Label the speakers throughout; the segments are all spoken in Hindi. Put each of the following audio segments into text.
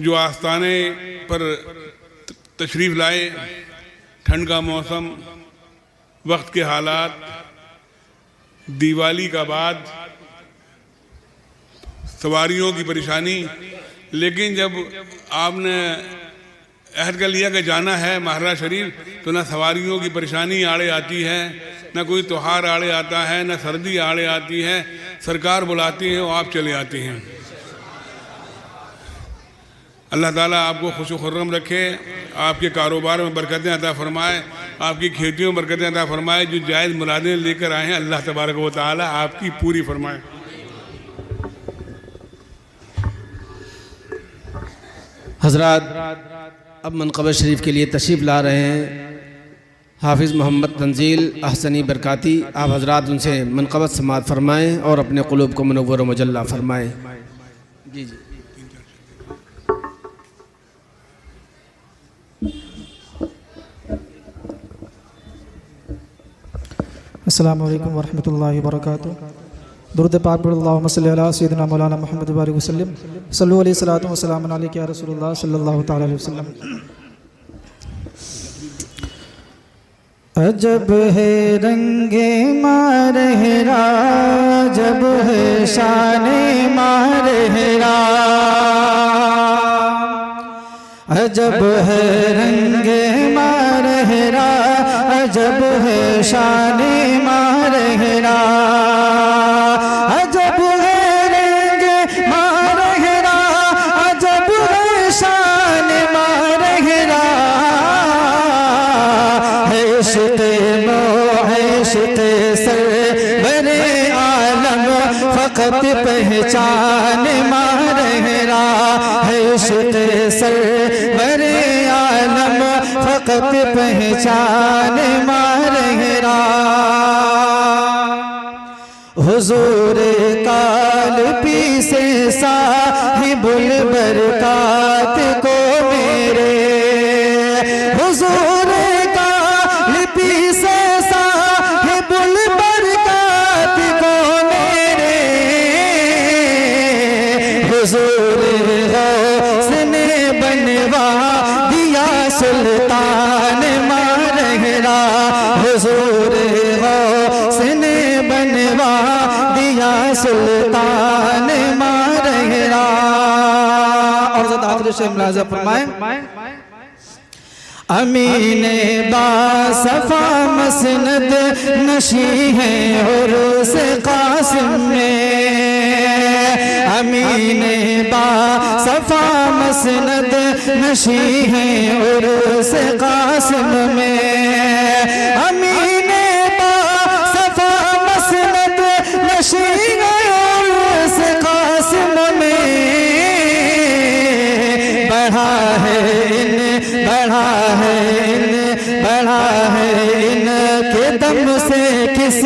Speaker 1: जो आस्ताने पर तशरीफ़ लाए। ठंड का मौसम, वक्त के हालात, दिवाली का बाद, सवारियों की परेशानी, लेकिन जब आपने अहद कर लिया कि जाना है महाराज शरीफ, तो ना सवारियों की परेशानी आड़े आती है, ना कोई त्योहार आड़े आता है, ना सर्दी आड़े आती है। सरकार बुलाती है और आप चले आते हैं। अल्लाह ताला आपको खुश खुर्रम रखे, आपके कारोबार में बरकतें अता फरमाए, आपकी खेतियों में बरकतें अता फरमाए। जो जायज़ मुरादें लेकर आए हैं अल्लाह तबारक व तआला आपकी पूरी फरमाए।
Speaker 2: हज़रात अब मनक़बत शरीफ के लिए तशरीफ़ ला रहे हैं हाफिज़ मोहम्मद तंजील अहसनी बरकाती। आप हज़रात उनसे मनक़बत समात फरमाएँ और अपने क़ुलूब को मुनव्वर व मुजल्ला फरमाएँ। जी जी।
Speaker 3: अस्सलामु अलैकुम वरहमतुल्लाहि वबरकातुहू। दुरूद पाक पढ़ो, अल्लाहुम्मा सल्लि अला सय्यिदिना मौलाना मुहम्मद व बारिक वसल्लम। सल्लु अलैहि सलातु व सलामुन अलैका या रसूलल्लाह सल्लल्लाहु तआला अलैहि वसल्लम। अजब है रंगे मारहरा, जब है शाने मारहरा। अजब है रंगे मारहरा, अजब है शाने मारहरा। अजब है रंगे मारहरा, अजब है शाने मारहरा। है इश्क़े मोह इश्क़े सरवरे आलम, फ़क़त पहचान मारहरा। है इश्क़े सरवरे आलम, फ़क़त पहचान मारहरा। हुज़ूर काल पीसे साहिबुल बरकात को मेरे। हुज़ूर काल पीसे साहिबुल बरकात को मेरे। हुज़ूर गौस ने बनवा दिया सुल्तान मारहरा। हुज़ूर गौस ने बनवा दिया सुल्तान मारहरा। और ज़ात से मुलाज़ा फरमाएं। अमीने बासफ़ा मसनद नशी है उर्स क़ासिम में। अमीने बासफ़ा मसनद नशी है उर्स क़ासिम में। अमीने बासफ़ा मसनद नशी है उर्स क़ासिम में। बढ़ा है इन बढ़ा है इन बढ़ा है इनके दम से किस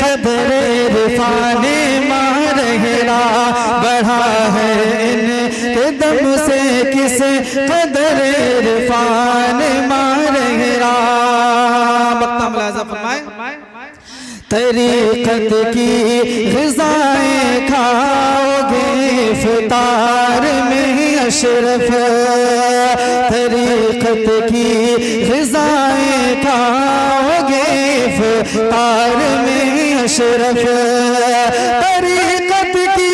Speaker 3: कदर इरफ़ाने मारहरा। बढ़ा है इनके दम से किस कदर इरफ़ाने मारहरा। वक्ता मुलाज़ा फरमाएं। तरीक़त की ग़िज़ाएं खाओगे इफ़्तार में अशरफ। तरीक़त की ग़िज़ाएं खाओगे इफ़्तार में अशरफ। तरीक़त की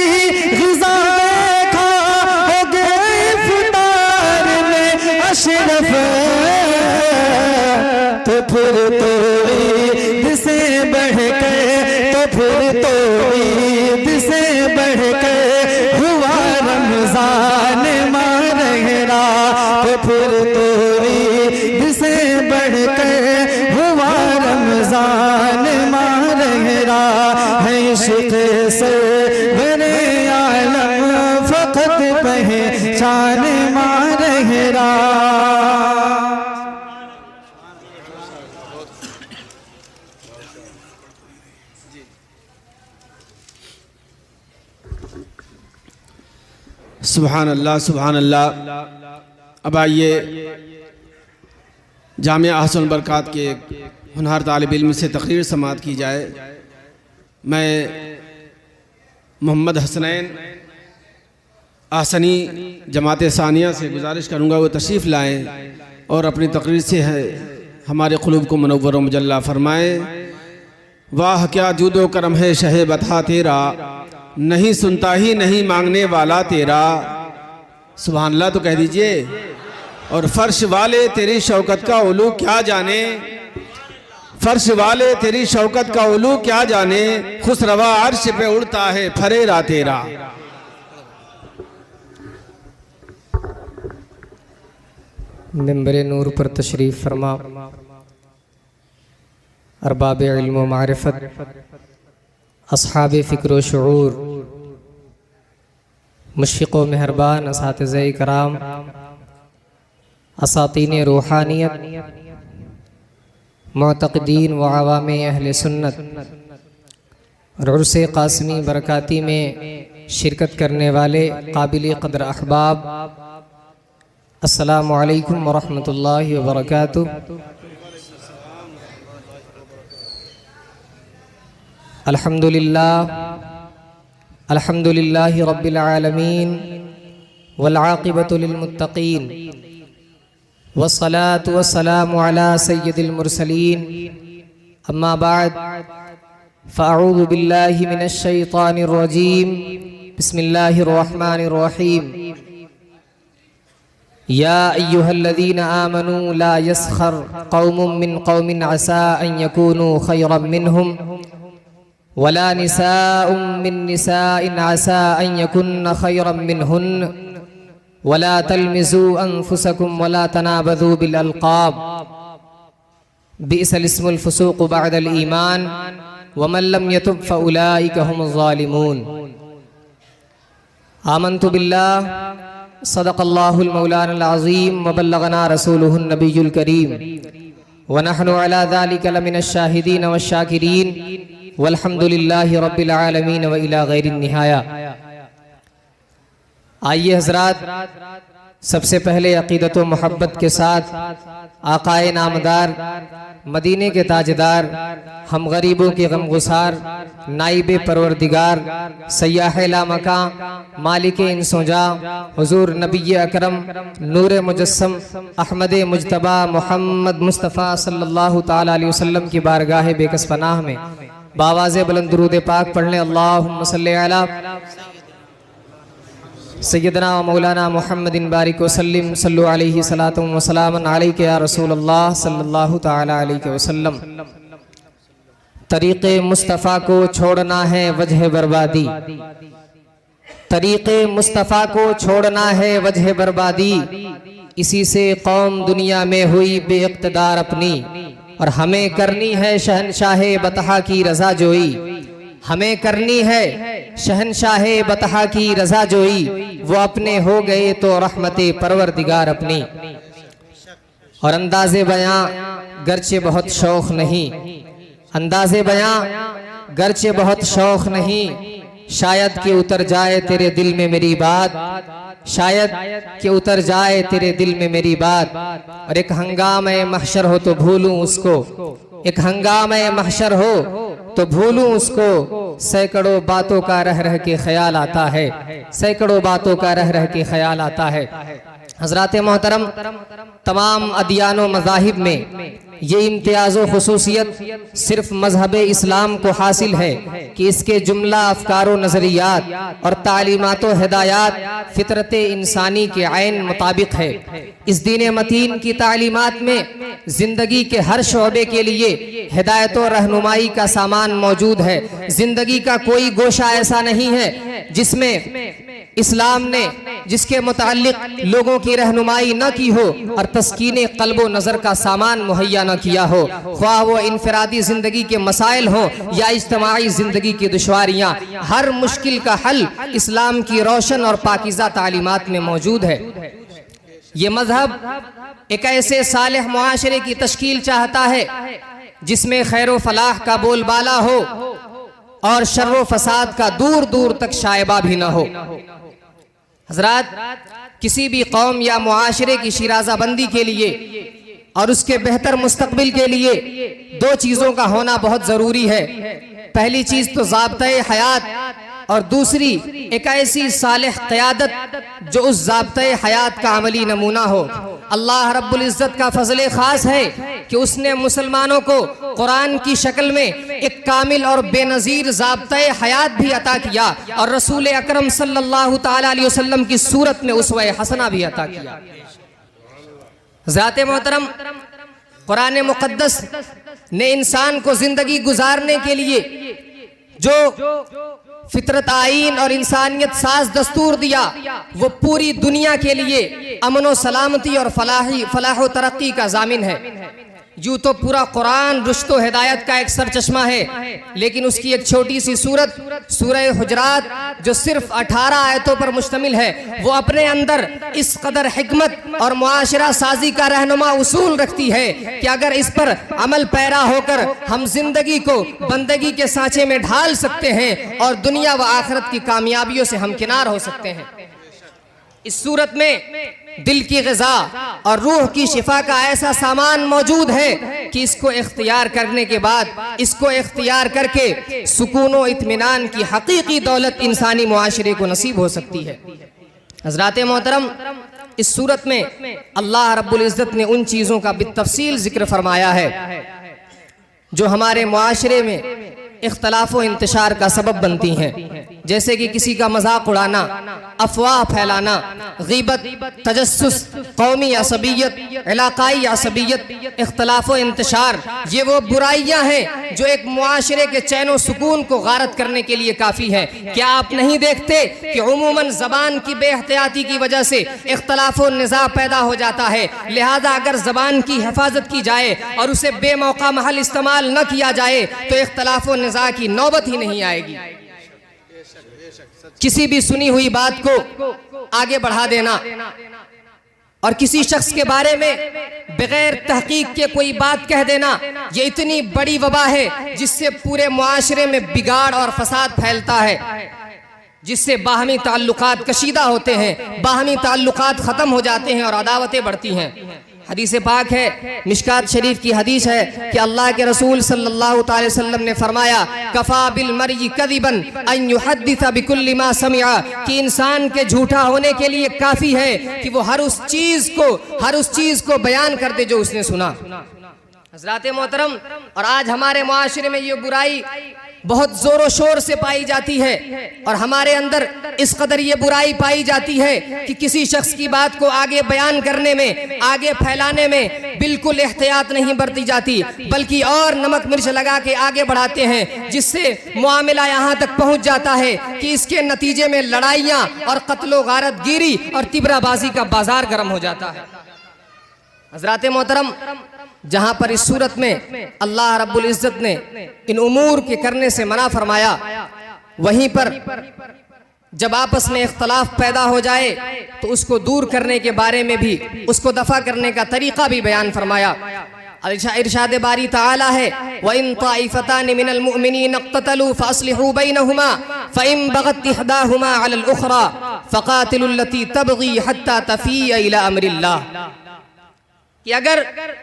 Speaker 3: ग़िज़ाएं खाओगे इफ़्तार में अशरफ। तो फिर तो ईद से बढ़ कर, तो फिर तो ईद से बढ़ कर हुआ रमज़ान मारहरा। तो फिर तो ईद से बढ़ कर हुआ रमज़ान मारहरा। है इश्क़े सरवरे आलम, फ़क़त पहचान मारहरा।
Speaker 2: सुभान अल्लाह सुभान अल्लाह। अब आइए जामिया अहसन बरकात के होनहार तालिब इल्म से तकरीर समात की जाए। मैं मोहम्मद हसनैन आहसनी जमात सानिया से गुजारिश करूँगा वो तशरीफ़ लाएँ और अपनी तकरीर से है हमारे क़ुलूब को मुनव्वर व मुजल्ला फ़रमाएँ। वाह क्या जूदो करम है शहे बता तेरा, नहीं सुनता ही नहीं मांगने वाला तेरा। सुभान अल्लाह तो कह दीजिए। और फ़र्श वाले तेरी शौकत का उलू क्या जाने, फर्श वाले तेरी शौकत का उलू क्या जाने, खुसरवा अर्श पे उड़ता है फरेरा तेरा।
Speaker 4: मिंबर नूर पर तशरीफ़ फरमा अरबाब इल्म व मारिफत, अस्हाब फ़िक्र व शऊर, मुशफ़िक़ व मेहरबान असातिज़े कराम, असातीन रूहानियत, मुअतक़दीन व अवाम अहले सुन्नत और उर्स क़ासिमी बरकाती में शिरकत करने वाले काबिल क़दर अहबाब, अस्सलामु अलैकुम व रहमतुल्लाहि व बरकातुहू। अल्हम्दुलिल्लाहि रब्बिल आलमीन वल आक़िबतु लिल मुत्तक़ीन वस्सलातु वस्सलामु अला सय्यिदिल मुरसलीन, अम्मा बाद फ़अऊज़ु बिल्लाहि मिनश शैतानिर रजीम, बिस्मिल्लाहिर रहमानिर रहीम। या अय्युहल्लज़ीना आमनू ला यस्खर कौमुम मिन कौमिन असा अन यकूनू खैरम मिनहुम वला निसाउम मिन निसाइन असा अन यकुन्न खैरम मिनहुन्न वला तलमिज़ू अनफुसकुम वला तनाबज़ू बिल अलक़ाब बिइसल इस्मुल फ़ुसूक़ बअदल ईमान वमन लम यतुब फ़उलाइका हुमुज़ ज़ालिमून। आमन्तु बिल्लाह सदक़ल्लाहुल मौलानाल अज़ीम व बल्लगना रसूलुहुन नबियुल करीम व नहनु अला ज़ालिका लमिनश शाहिदीन व शाकिरीन वल्हम्दुलिल्लाहि रब्बिल आलमीन व इला गैरिन निहाया। आइए हज़रात, सबसे पहले अक़ीदत व मोहब्बत के साथ आक़ाए नामदार, मदीने के ताजदार, हम गरीबों के गमगुसार, नाइबे परवरदिगार, सय्याह लामकां, मालिक इंसोजा, हुज़ूर नबी अकरम नूर मुजस्सम अहमद मुज्तबा मोहम्मद मुस्तफ़ा सल्लल्लाहु ताला अलैहि वसल्लम की बारगाह बेकस पनाह में बावाज़े बुलंद दुरूद पाक पढ़ने अल्लाहुम्मा सल्लि अला सय्यदना व मौलाना मुहम्मदिन बारिक वसल्लिम सल्लु अलैहि सलातुम व सलामन अलैका या रसूलल्लाह सल्लल्लाहु ताला अलैहि वसल्लम। तरीक़े मुस्तफ़ा को छोड़ना है वजह बर्बादी, तरीक़े मुस्तफ़ा को छोड़ना है वजह बर्बादी, इसी से कौम दुनिया में हुई बेइक़्तिदार अपनी, और हमें करनी है शहनशाहे बतहा की रज़ा जोई, हमें करनी है शहनशाहे बतहा की रज़ा जोई, वो अपने हो गए तो रहमते परवरदिगार अपनी। और अंदाज़े बयां गर्चे बहुत शौक़ नहीं, अंदाज़े बयां गर्चे बहुत शौक़ नहीं, शायद कि उतर जाए तेरे दिल में मेरी बात, शायद कि उतर जाए तेरे दिल में मेरी बात। और एक हंगामे महशर हो तो भूलूं उसको, एक हंगामे महशर हो तो भूलूं उसको, सैकड़ों बातों का रह रह के ख्याल आता है, सैकड़ों बातों का रह रह के ख्याल आता है। हज़रात मोहतरम, तमाम अदियान मज़ाहिब में ये इम्तियाज़ व खुसूसियत सिर्फ मजहब इस्लाम को हासिल है कि इसके जुमला अफकार व नज़रियात और तालीमात व हिदायत फितरत इंसानी के ऐन मुताबिक है। इस दीन मतीन की तालीमात में ज़िंदगी के हर शोबे के लिए हिदायत व रहनुमाई का सामान मौजूद है। ज़िंदगी का कोई गोशा ऐसा नहीं है जिसमें इस्लाम ने जिसके मुताल्लिक लोगों की रहनुमाई न की हो और तस्कीने क़ल्ब व नज़र का सामान मुहैया न किया हो, ख्वाह वो इनफरादी ज़िंदगी के मसाइल हों या इज्तमाई ज़िंदगी की दुश्वारियाँ, हर मुश्किल का हल इस्लाम की रोशन और पाकीज़ा तालीमात में मौजूद है। ये मजहब एक ऐसे सालेह मुआशरे की तश्कील चाहता है जिसमें खैर व फलाह का बोलबाला हो और शर्र व फसाद का दूर दूर तक शायबा भी न हो। हज़रात, किसी भी कौम या मुआशरे की शिराज़ाबंदी के लिए और उसके बेहतर मुस्तक़बिल के लिए दो चीज़ों का होना बहुत ज़रूरी है। पहली चीज़ तो ज़ाब्ता-ए हयात, और दूसरी एक ऐसी सालिह क़यादत जो उस ज़ाब्ते हयात का अमली नमूना हो। अल्लाह रब्बुल इज़्ज़त का फ़ज़ल ख़ास है कि उसने मुसलमानों को कुरान की शक्ल में एक कामिल और बेनज़ीर ज़ाब्ते हयात भी अता किया और रसूल अकरम सल्लल्लाहु ताला अलैहि वसल्लम की सूरत में उसवे हसना भी अता किया। ज़ाते मोहतरम, कुरान मुक़द्दस ने इंसान को ज़िंदगी गुजारने के लिए जो फितरत आईन और इंसानियत साज दस्तूर दिया वो पूरी दुनिया के लिए अमन व सलामती और फलाह व तरक्की का जामिन है। यूँ तो पूरा कुरान रुश्त व हिदायत का एक सरचश्मा है, लेकिन उसकी एक छोटी सी सूरत सूरह हुजरात जो सिर्फ 18 आयतों पर मुश्तमिल है, वो अपने अंदर इस कदर हिकमत और मुआशरा साजी का रहनुमा उसूल रखती है कि अगर इस पर अमल पैरा होकर हम जिंदगी को बंदगी के सांचे में ढाल सकते हैं और दुनिया व आखिरत की कामयाबियों से हमकिनार हो सकते हैं। इस सूरत में दिल की ग़िज़ा और रूह की शिफा का ऐसा सामान मौजूद है कि इसको इख्तियार करने के बाद, इसको इख्तियार करके सुकून व इत्मीनान की हकीकी दौलत इंसानी मुआशरे को नसीब हो सकती है। हज़रात मोहतरम, इस सूरत में अल्लाह रब्बुल इज़्ज़त ने उन चीज़ों का बितफ़सील ज़िक्र फरमाया है जो हमारे मुआशरे में इख्तलाफ व इंतशार का सबब बनती हैं, जैसे कि किसी का मजाक उड़ाना, अफवाह फैलाना, गीबत, तजस्सुस, कौमी असबियत, इलाकाई असबियत, इख्तलाफ व इंतशार। ये वो बुराइयां हैं जो एक मुआशरे के चैन व सुकून को गारत करने के लिए काफ़ी है। क्या आप नहीं देखते कि उमूमन ज़बान की बेहतियाती की वजह से इख्तलाफ व निज़ा पैदा हो जाता है। लिहाजा अगर ज़बान की हिफाजत की जाए और उसे बेमौका महल इस्तेमाल न किया जाए तो इख्तलाफ व निज़ा की नौबत ही नहीं आएगी। किसी भी सुनी हुई बात को आगे बढ़ा देना और किसी शख्स के बारे में बगैर तहकीक के कोई बात कह देना, ये इतनी बड़ी वबा है जिससे पूरे मुआशरे में बिगाड़ और फसाद फैलता है, जिससे बाहमी ताल्लुकात कशीदा होते हैं, बाहमी ताल्लुकात ख़त्म हो जाते हैं और अदावतें बढ़ती हैं। हदीस पाक है, मिशकात शरीफ की हदीस है कि अल्लाह के रसूल सल्लल्लाहु अलैहि वसल्लम ने फरमाया, कफ़ा बिल मर्ई कज़िबन अन युहद्दिस बिकुल्लि मा समिअ, कि इंसान के झूठा होने के लिए काफ़ी है कि वो हर उस चीज़ को बयान कर दे जो उसने सुना। हज़रात मोहतरम, और आज हमारे मुआशरे में ये बुराई बहुत ज़ोरों शोर से पाई जाती है और हमारे अंदर इस कदर ये बुराई पाई जाती है कि किसी शख्स की बात को आगे बयान करने में, आगे फैलाने में बिल्कुल एहतियात नहीं बरती जाती, बल्कि और नमक मिर्च लगा के आगे बढ़ाते हैं, जिससे मामला यहाँ तक पहुँच जाता है कि इसके नतीजे में लड़ाइयाँ और कत्लो गारत गिरी और तिबराबाजी का बाजार गर्म हो जाता है। हज़रात मोहतरम, जहाँ पर इस सूरत में अल्लाह रब्बुल इज़्ज़त ने इन उमूर के करने से मना फरमाया, वहीं पर जब आपस में इख्तलाफ पैदा हो जाए तो उसको दूर करने के बारे में भी, उसको दफ़ा करने का तरीक़ा भी बयान फरमाया। इरशाद बारी ताला है, व इन ताइफतान मिनल मुमिनीन इक़्ततलू फ़अस्लिहू बैनहुमा फ़इन बग़त इहदाहुमा अलल उख़रा फ़क़ातिलुल लती तबग़ी हत्ता तफ़ीअ इला अम्रिल्लाह, कि अगर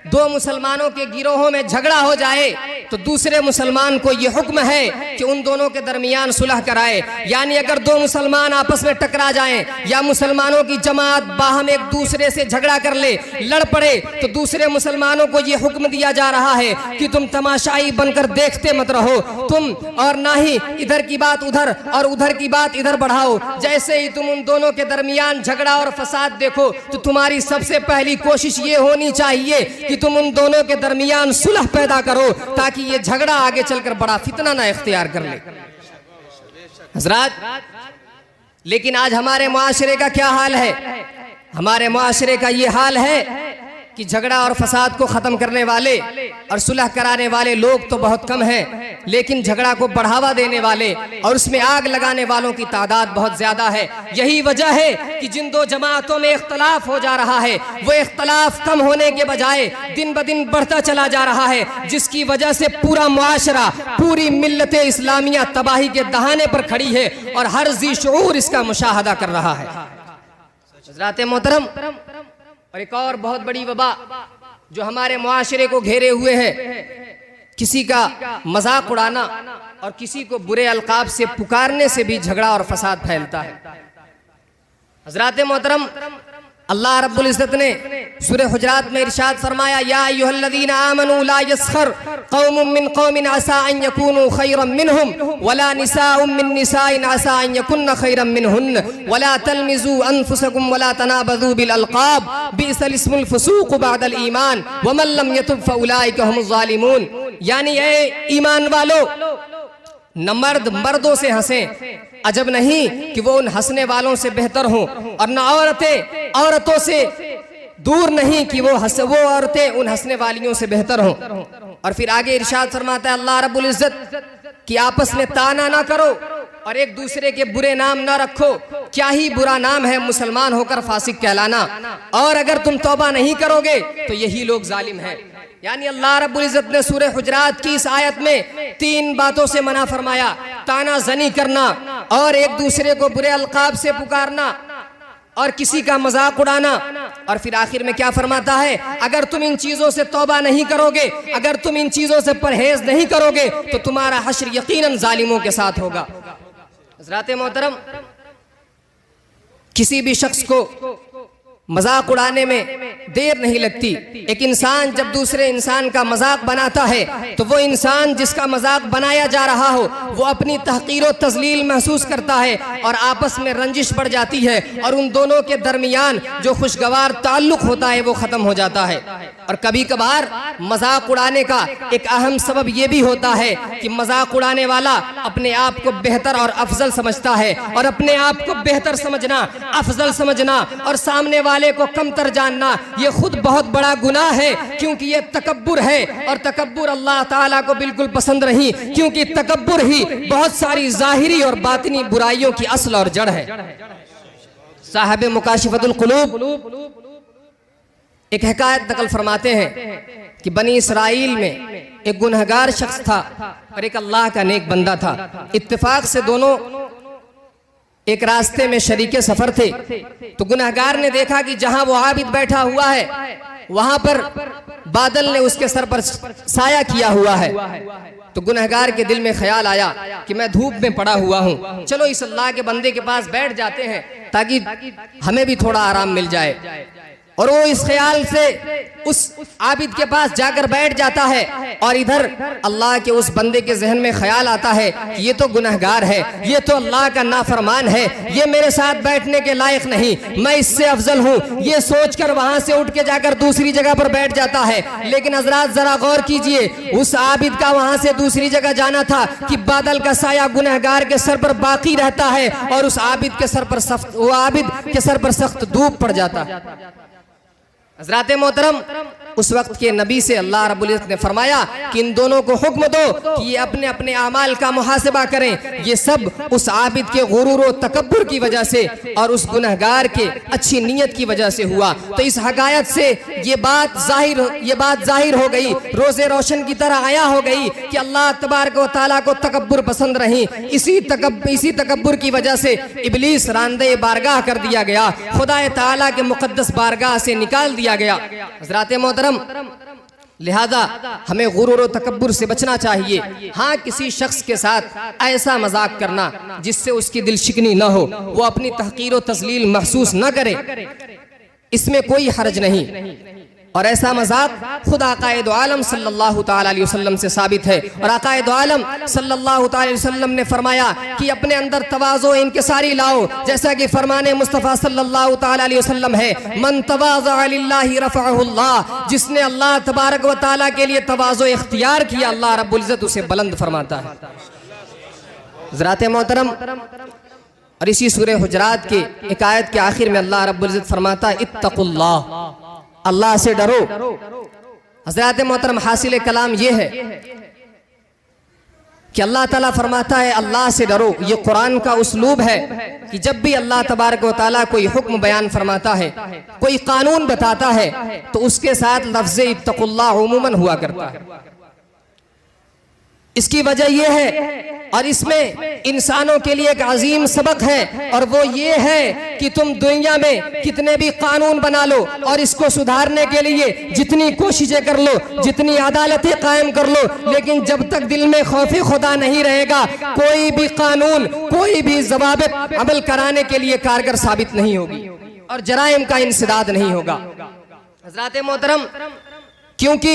Speaker 4: दो मुसलमानों के गिरोहों में झगड़ा हो जाए तो दूसरे मुसलमान को ये हुक्म है कि उन दोनों के दरमियान सुलह कराए। यानी अगर दो मुसलमान आपस में टकरा जाएं या मुसलमानों की जमात बाहम एक दूसरे से झगड़ा कर ले, लड़ पड़े, तो दूसरे मुसलमानों को ये हुक्म दिया जा रहा है कि तुम तमाशाई बनकर देखते मत रहो, तुम और ना ही इधर की बात उधर और उधर की बात इधर बढ़ाओ। जैसे ही तुम उन दोनों के दरमियान झगड़ा और फसाद देखो तो तुम्हारी सबसे पहली कोशिश ये होनी चाहिए कि तुम उन दोनों के दरमियान सुलह पैदा करो ताकि ये झगड़ा आगे चलकर बड़ा फितना ना इख्तियार कर ले। हज़रात, लेकिन आज हमारे मुआशरे का क्या हाल है? हमारे मुआशरे का ये हाल है कि झगड़ा और फसाद को ख़त्म करने वाले और सुलह कराने वाले लोग तो बहुत कम हैं, लेकिन झगड़ा को बढ़ावा देने वाले और उसमें आग लगाने वालों की तादाद बहुत ज़्यादा है। यही वजह है कि जिन दो जमातों में इख्तलाफ हो जा रहा है वो इख्तलाफ कम होने के बजाय दिन ब दिन बढ़ता चला जा रहा है, जिसकी वजह से पूरा मुआशरा, पूरी मिल्लत इस्लामिया तबाही के दहाने पर खड़ी है और हर ज़ी शऊर इसका मुशाहदा कर रहा है। हज़रात मोहतरम, और एक और बहुत बड़ी वबा जो हमारे मुआशरे को घेरे हुए है, किसी का मजाक उड़ाना, और किसी को बुरे अलकाब से पुकारने से भी झगड़ा और फसाद फैलता है। हजरात मोहतरम, अल्लाह रब्बुल इज्जत ने सूरह हुजरात में इरशाद फरमाया, या अय्युहल्लज़ीना आमनू ला यस्खर कौमुम मिन कौमिन असा अन यकूनू खैरम मिनहुम वला निसाउम मिन निसाइन असा अन यकुन्न खैरम मिनहुन्न वला तलमिजू अनफुसकुम वला तनाबज़ू बिल अलक़ाब बि'सल इस्मुल फुसूक़ बअदल ईमान वमन लम यतुब फउलाइका हुमुज़ ज़ालिमून। यानी ऐ ईमान वालों, न मर्द मर्दों से हंसें, अजब नहीं कि वो उन हंसने वालों से बेहतर हों, और न औरतें औरतों से दूर नहीं कि वो औरतें उन हंसने वालियों से बेहतर हों। और फिर आगे इरशाद फरमाता है अल्लाह रब्बुल इज्जत कि आपस में ताना ना करो और एक दूसरे के बुरे नाम ना रखो। क्या ही बुरा नाम है मुसलमान होकर फासिक कहलाना, और अगर तुम तौबा नहीं करोगे तो यही लोग जालिम हैं। यानी अल्लाह रब्बुल इज्जत ने सूरह हुजरात की इस आयत में 3 बातों से मना फरमाया, ताना जनी करना और एक दूसरे को बुरे अलकाब से पुकारना और किसी का मजाक उड़ाना। और फिर आखिर में क्या फरमाता है, अगर तुम इन चीजों से तौबा नहीं करोगे, अगर तुम इन चीजों से परहेज नहीं करोगे तो तुम्हारा हश्र यकीनन जालिमों के साथ होगा। हज़रात मोहतरम, किसी भी शख्स को मजाक उड़ाने में देर नहीं लगती। एक इंसान जब दूसरे इंसान का मजाक बनाता है तो वो इंसान जिसका मजाक बनाया जा रहा हो वो अपनी तहकीर व तजलील महसूस करता है और आपस में रंजिश बढ़ जाती है और उन दोनों के दरमियान जो खुशगवार ताल्लुक होता है वो ख़त्म हो जाता है। और कभी कभार मजाक उड़ाने का एक अहम सबब ये भी होता है कि मजाक उड़ाने वाला अपने आप को बेहतर और अफजल समझता है, और अपने आप को बेहतर समझना, अफजल समझना और सामने वाले को कमतर जानना ये खुद बहुत बड़ा गुनाह है, क्योंकि ये तकब्बुर है और तकब्बुर अल्लाह ताला को बिल्कुल पसंद नहीं, क्योंकि तकब्बुर ही बहुत सारी जाहिरी और बातिनी बुराइयों की असल और जड़ है। साहिब मुकाशिफतुल कुलूब एक हकायत नकल फरमाते हैं कि बनी इसराइल में एक गुनहगार शख्स था और एक अल्लाह का नेक बंदा था। इत्तेफाक से दोनों एक रास्ते में शरीके सफर थे, तो गुनहगार ने देखा कि जहां वो आबिद बैठा हुआ है वहां पर बादल ने उसके सर पर साया किया हुआ है। तो गुनहगार के दिल में ख्याल आया कि मैं धूप में पड़ा हुआ हूं, चलो इस अल्लाह के बंदे के पास बैठ जाते हैं ताकि हमें भी थोड़ा आराम मिल जाए। और वो इस ख्याल से उस आबिद के पास जाकर बैठ जाता है, और इधर अल्लाह के उस बंदे के जहन में ख्याल आता है कि ये तो गुनहगार है, ये तो अल्लाह का नाफरमान है, ये मेरे साथ बैठने के लायक नहीं, मैं इससे अफजल हूँ। ये सोचकर वहां से उठ के जाकर दूसरी जगह पर बैठ जाता है। लेकिन हजरात जरा गौर कीजिए, उस आबिद का वहां से दूसरी जगह जाना था कि बादल का साया गुनहगार के सर पर बाकी रहता है और उस आबिद के सर पर सख्त धूप पड़ जाता है। हज़रात मोहतरम, उस वक्त के नबी से अल्लाह रब्बुल इज़्ज़त ने फरमाया कि इन दोनों को हुक्म दो कि ये अपने अपने अमाल का मुहासिबा करें। ये सब उस आबिद के गुरूर व तकब्बुर की वजह से और उस गुनहगार के अच्छी नीयत की वजह से हुआ। तो इस हकायत से ये बात जाहिर हो गई, रोज़े रोशन की तरह आया हो गई कि अल्लाह तबारक व तआला को तकब्बुर पसंद नहीं। इसी तकब्बुर की वजह से इब्लीस रांदे बारगाह कर दिया गया, खुदा तआला के मुक़द्दस बारगाह से निकाल दिया गया। हज़रात मोहतरम, लिहाजा हमें गुरूर और तकब्बुर से बचना चाहिए। हाँ, किसी शख्स के साथ ऐसा मजाक करना जिससे उसकी दिल शिकनी न हो, वो अपनी तहकीर और तजलील महसूस न करे, इसमें कोई हर्ज नहीं। और ऐसा मजाक खुद आकाए दो आलम सल्लल्लाहु ताला अलैहि वसल्लम से साबित है। और आकाए दो आलम सल्लल्लाहु ताला अलैहि वसल्लम ने फरमाया कि अपने अंदर तवाज़ो इनकिसारी लाओ, जैसा कि फरमाने मुस्तफ़ा सल्लल्लाहु ताला अलैहि वसल्लम है, मन तवाज़अ लिल्लाहि रफ़अहुल्लाह, जिसने अल्लाह तबारक व तआला के लिए तवाज़ो इख्तियार किया, अल्लाह रब्बुल इज़्ज़त उसे बुलंद फरमाता है। हज़रात मोहतरम, और इसी सूरह हुजरात के एक आयत के आखिर में अल्लाह रब्बुल इज़्ज़त फरमाता है, इत्तक़ुल्लाह, अल्लाह से डरो। हज़रात मोहतरम, हासिल कलाम ये है कि अल्लाह ताला फरमाता है अल्लाह से डरो। ये कुरान का उसलूब है कि जब भी अल्लाह तबारक व तआला कोई हुक्म बयान फरमाता है, कोई कानून बताता है, तो उसके साथ लफ्ज़ इत्तक़ुल्लाह उमूमन हुआ करता है। इसकी वजह यह है और इसमें इंसानों के लिए एक अजीम सबक है, और वो ये है कि तुम दुनिया में कितने भी कानून बना लो और इसको सुधारने के लिए जितनी कोशिशें कर लो, जितनी अदालतें कायम कर लो, लेकिन जब तक दिल में खौफ खुदा नहीं रहेगा, कोई भी कानून, कोई भी ज़वाबित अमल कराने के लिए कारगर साबित नहीं होगी और जराइम का इंसदाद नहीं होगा। हज़रात मोहतरम, क्योंकि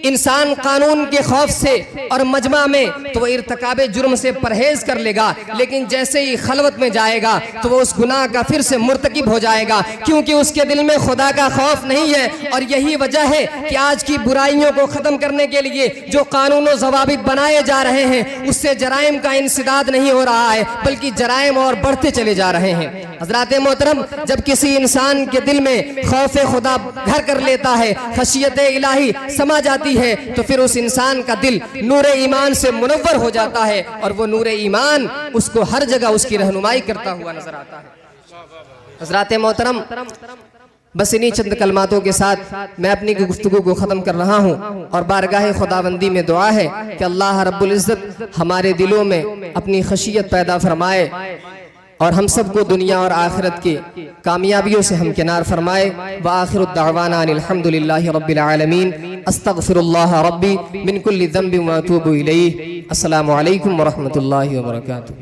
Speaker 4: इंसान कानून के खौफ से और मजमा में तो वो इर्तिकाबे जुर्म से परहेज कर लेगा, लेकिन जैसे ही खलवत में जाएगा तो वो उस गुनाह का फिर से मुर्तकिब हो जाएगा, क्योंकि उसके दिल में खुदा का खौफ नहीं है। और यही वजह है कि आज की बुराइयों को ख़त्म करने के लिए जो कानून और ज़वाबित बनाए जा रहे हैं, उससे जराइम का इंसदाद नहीं हो रहा है, बल्कि जराइम और बढ़ते चले जा रहे हैं। हज़रात मोहतरम, जब किसी इंसान के दिल में खौफ खुदा घर कर लेता है, खशियत इलाही समा जाती है, तो फिर उस इंसान का दिल नूर ईमान से मुनव्वर हो जाता है और वो नूर ईमान उसको हर जगह उसकी रहनुमाई करता हुआ नजर आता है। हज़रात मोहतरम, बस इन्हीं चंद कलमातों के साथ मैं अपनी गुफ्तगू को ख़त्म कर रहा हूँ और बारगाह खुदाबंदी में दुआ है कि अल्लाह रब्बुल इज़्ज़त हमारे दिलों में अपनी खशियत पैदा फरमाए और हम सबको दुनिया और आखिरत की कामयाबियों से हमकिनार फरमाए। व आखिरु दावाना अनिल हम्दुलिल्लाहि रब्बिल आलमीन, अस्तगफिरुल्लाह रब्बी मिन कुल्लि ज़ंबिन व अतूबु इलैहि। अस्सलामु अलैकुम व रहमतुल्लाहि व बरकातुहू।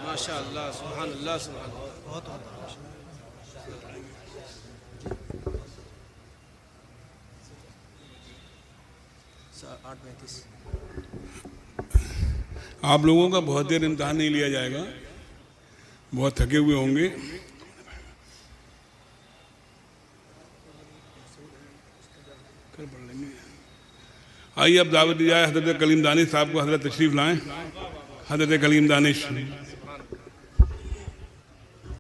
Speaker 2: माशाअल्लाह, सुभानअल्लाह, सुभानअल्लाह।
Speaker 1: आप लोगों का बहुत देर इम्तहान नहीं लिया जाएगा, बहुत थके हुए होंगे। आइए अब दावत दी जाए हज़रत कलीम दानिश साहब को। हज़रत तशरीफ़ लाएं। हज़रत कलीम दानिश।